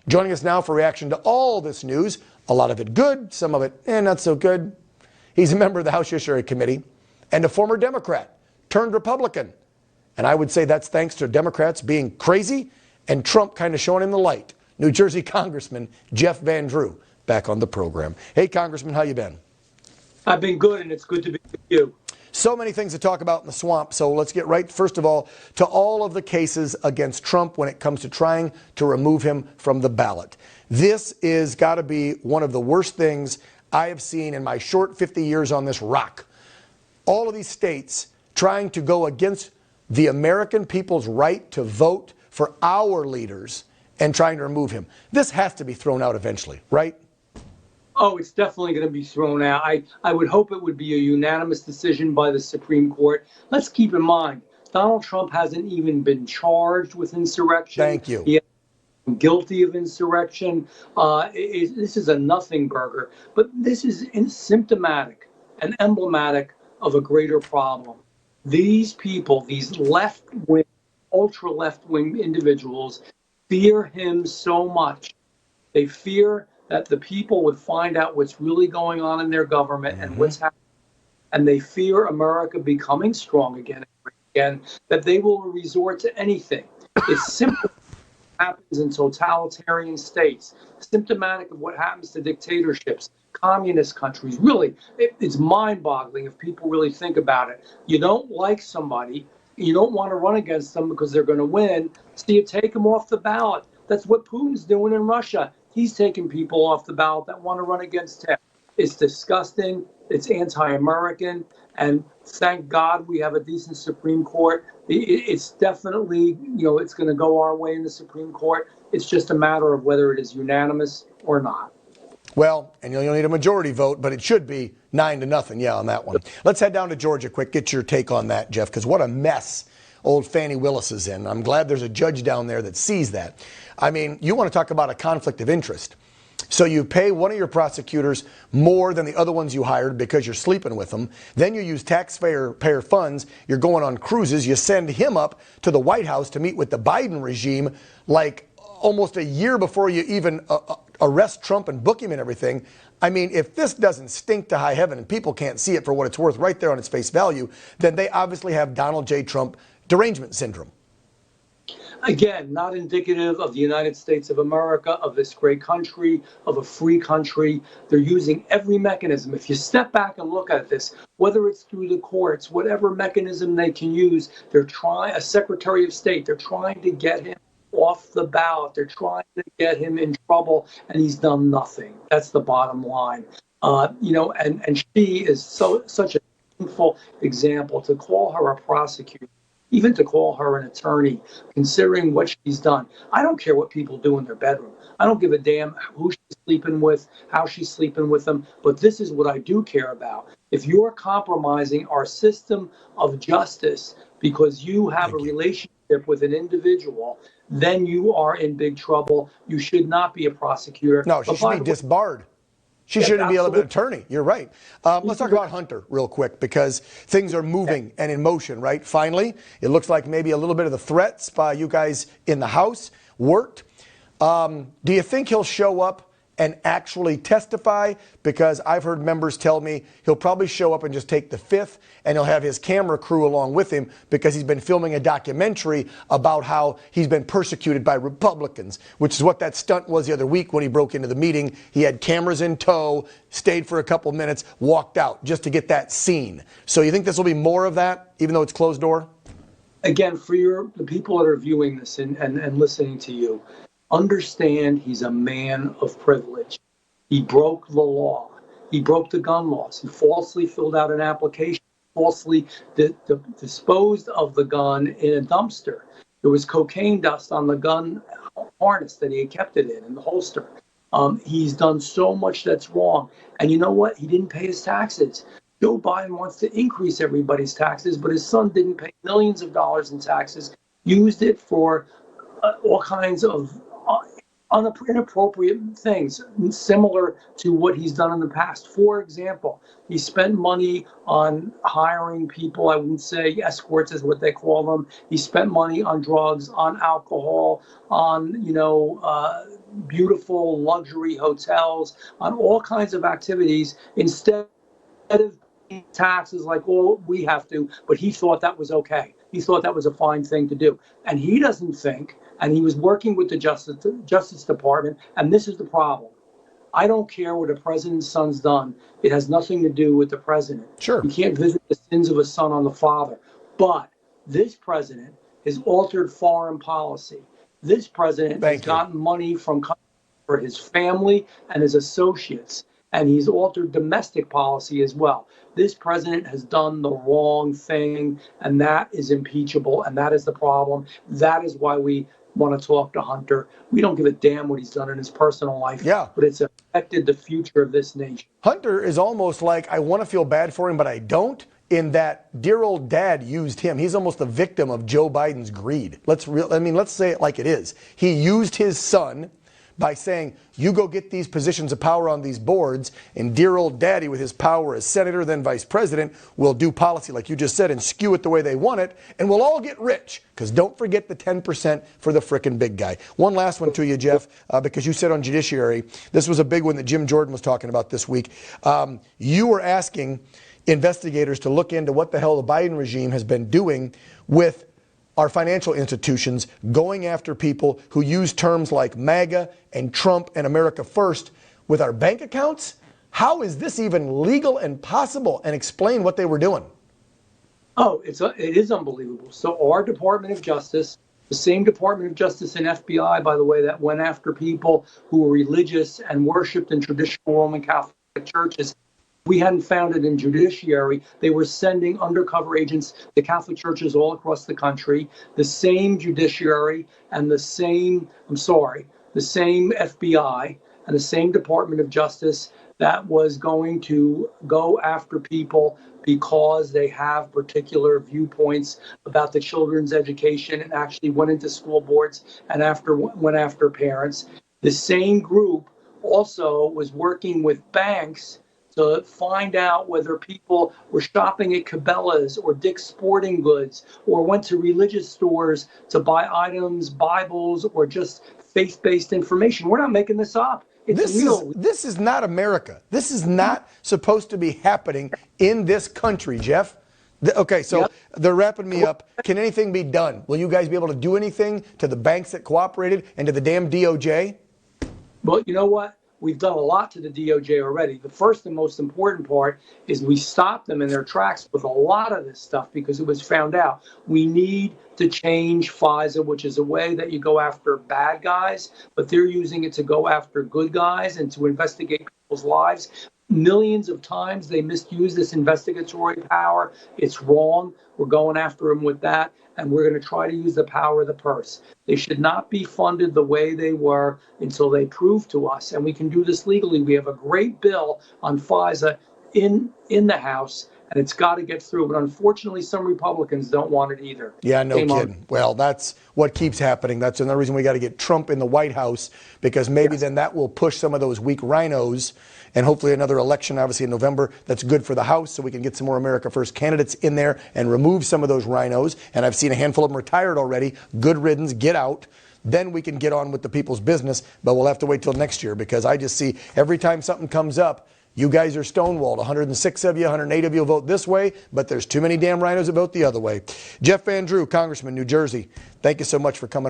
Joining us now for reaction to all this news, a lot of it good, some of it not so good. He's a member of the House Judiciary Committee and a former Democrat turned Republican. And I would say that's thanks to Democrats being crazy and Trump kind of showing him the light. New Jersey Congressman Jeff Van Drew back on the program. Hey, Congressman, how you been? I've been good, and it's good to be with you. So many things to talk about in the swamp, so let's get right, first of all, to all of the cases against Trump when it comes to trying to remove him from the ballot. This is got to be one of the worst things I have seen in my short 50 years on this rock. All of these states trying to go against the American people's right to vote for our leaders and trying to remove him. This has to be thrown out eventually, right? Oh, it's definitely going to be thrown out. I would hope it would be a unanimous decision by the Supreme Court. Let's keep in mind, Donald Trump hasn't even been charged with insurrection. Thank you. He is guilty of insurrection. This is a nothing burger. But this is symptomatic and emblematic of a greater problem. These people, these left-wing, ultra-left-wing individuals, fear him so much. They fear that the people would find out what's really going on in their government and what's happening. And they fear America becoming strong again, that they will resort to anything. It's simply what happens in totalitarian states, symptomatic of what happens to dictatorships, communist countries. Really, it's mind-boggling if people really think about it. You don't like somebody, you don't want to run against them because they're going to win, so you take them off the ballot. That's what Putin's doing in Russia. He's taking people off the ballot that want to run against him. It's disgusting. It's anti-American. And thank God we have a decent Supreme Court. It's definitely, it's going to go our way in the Supreme Court. It's just a matter of whether it is unanimous or not. Well, and you'll need a majority vote, but it should be 9-0, on that one. Let's head down to Georgia quick. Get your take on that, Jeff, because what a mess old Fannie Willis is in. I'm glad there's a judge down there that sees that. I mean, you want to talk about a conflict of interest. So you pay one of your prosecutors more than the other ones you hired because you're sleeping with them. Then you use taxpayer funds. You're going on cruises. You send him up to the White House to meet with the Biden regime like almost a year before you even arrest Trump and book him and everything. I mean, if this doesn't stink to high heaven and people can't see it for what it's worth right there on its face value, then they obviously have Donald J. Trump derangement syndrome. Again, not indicative of the United States of America, of this great country, of a free country. They're using every mechanism. If you step back and look at this, whether it's through the courts, whatever mechanism they can use, they're trying, a Secretary of State, they're trying to get him off the ballot. They're trying to get him in trouble, and he's done nothing. That's the bottom line. And she is such a painful example. To call her a prosecutor, even to call her an attorney, considering what she's done. I don't care what people do in their bedroom. I don't give a damn who she's sleeping with, how she's sleeping with them. But this is what I do care about. If you're compromising our system of justice because you have a relationship with an individual, then you are in big trouble. You should not be a prosecutor. No, she should be disbarred. She shouldn't be an attorney. You're right. Let's talk about Hunter real quick because things are moving and in motion, right? Finally, it looks like maybe a little bit of the threats by you guys in the House worked. Do you think he'll show up and actually testify? Because I've heard members tell me he'll probably show up and just take the fifth, and he'll have his camera crew along with him because he's been filming a documentary about how he's been persecuted by Republicans, which is what that stunt was the other week when he broke into the meeting. He had cameras in tow, stayed for a couple minutes, walked out just to get that scene. So you think this will be more of that, even though it's closed door? Again, for the people that are viewing this and listening to you, understand he's a man of privilege. He broke the law. He broke the gun laws. He falsely filled out an application, falsely disposed of the gun in a dumpster. There was cocaine dust on the gun harness that he had kept it in the holster. He's done so much that's wrong. And you know what? He didn't pay his taxes. Joe Biden wants to increase everybody's taxes, but his son didn't pay millions of dollars in taxes, used it for all kinds of inappropriate things, similar to what he's done in the past. For example, he spent money on hiring people. I wouldn't say escorts is what they call them. He spent money on drugs, on alcohol, on beautiful luxury hotels, on all kinds of activities instead of taxes like, oh, we have to, but he thought that was okay. He thought that was a fine thing to do. And he doesn't think, and he was working with the Justice Department, and this is the problem. I don't care what a president's son's done. It has nothing to do with the president. Sure. You can't visit the sins of a son on the father. But this president has altered foreign policy. This president has gotten money from for his family and his associates, and he's altered domestic policy as well. This president has done the wrong thing, and that is impeachable, and that is the problem. That is why we want to talk to Hunter. We don't give a damn what he's done in his personal life, but it's affected the future of this nation. Hunter is almost like, I want to feel bad for him, but I don't, in that dear old dad used him. He's almost a victim of Joe Biden's greed. Let's say it like it is. He used his son by saying, you go get these positions of power on these boards, and dear old daddy with his power as senator, then vice president, will do policy like you just said and skew it the way they want it, and we'll all get rich. Because don't forget the 10% for the frickin' big guy. One last one to you, Jeff, because you said on judiciary, this was a big one that Jim Jordan was talking about this week. You were asking investigators to look into what the hell the Biden regime has been doing with our financial institutions, going after people who use terms like MAGA and Trump and America First with our bank accounts. How is this even legal and possible? And explain what they were doing. Oh, it is unbelievable. So our Department of Justice, the same Department of Justice and FBI, by the way, that went after people who were religious and worshipped in traditional Roman Catholic churches, we hadn't found it in judiciary. They were sending undercover agents to Catholic churches all across the country. The same judiciary and the same FBI and the same Department of Justice that was going to go after people because they have particular viewpoints about the children's education and actually went into school boards and went after parents. The same group also was working with banks to find out whether people were shopping at Cabela's or Dick's Sporting Goods or went to religious stores to buy items, Bibles, or just faith-based information. We're not making this up. It's real. This is not America. This is not supposed to be happening in this country, Jeff. Okay, so they're wrapping me up. Can anything be done? Will you guys be able to do anything to the banks that cooperated and to the damn DOJ? Well, you know what? We've done a lot to the DOJ already. The first and most important part is we stopped them in their tracks with a lot of this stuff because it was found out. We need to change FISA, which is a way that you go after bad guys, but they're using it to go after good guys and to investigate people's lives. Millions of times they misuse this investigatory power. It's wrong. We're going after them with that, and we're going to try to use the power of the purse. They should not be funded the way they were until they prove to us, and we can do this legally. We have a great bill on FISA in the House, and it's got to get through. But unfortunately, some Republicans don't want it either. Yeah, no kidding. Well, that's what keeps happening. That's another reason we got to get Trump in the White House, because maybe then that will push some of those weak rhinos, and hopefully another election, obviously in November, that's good for the House, so we can get some more America First candidates in there and remove some of those rhinos. And I've seen a handful of them retired already. Good riddance, get out. Then we can get on with the people's business, but we'll have to wait till next year, because I just see every time something comes up, you guys are stonewalled. 106 of you, 108 of you vote this way, but there's too many damn rhinos that vote the other way. Jeff Van Drew, Congressman, New Jersey, thank you so much for coming on.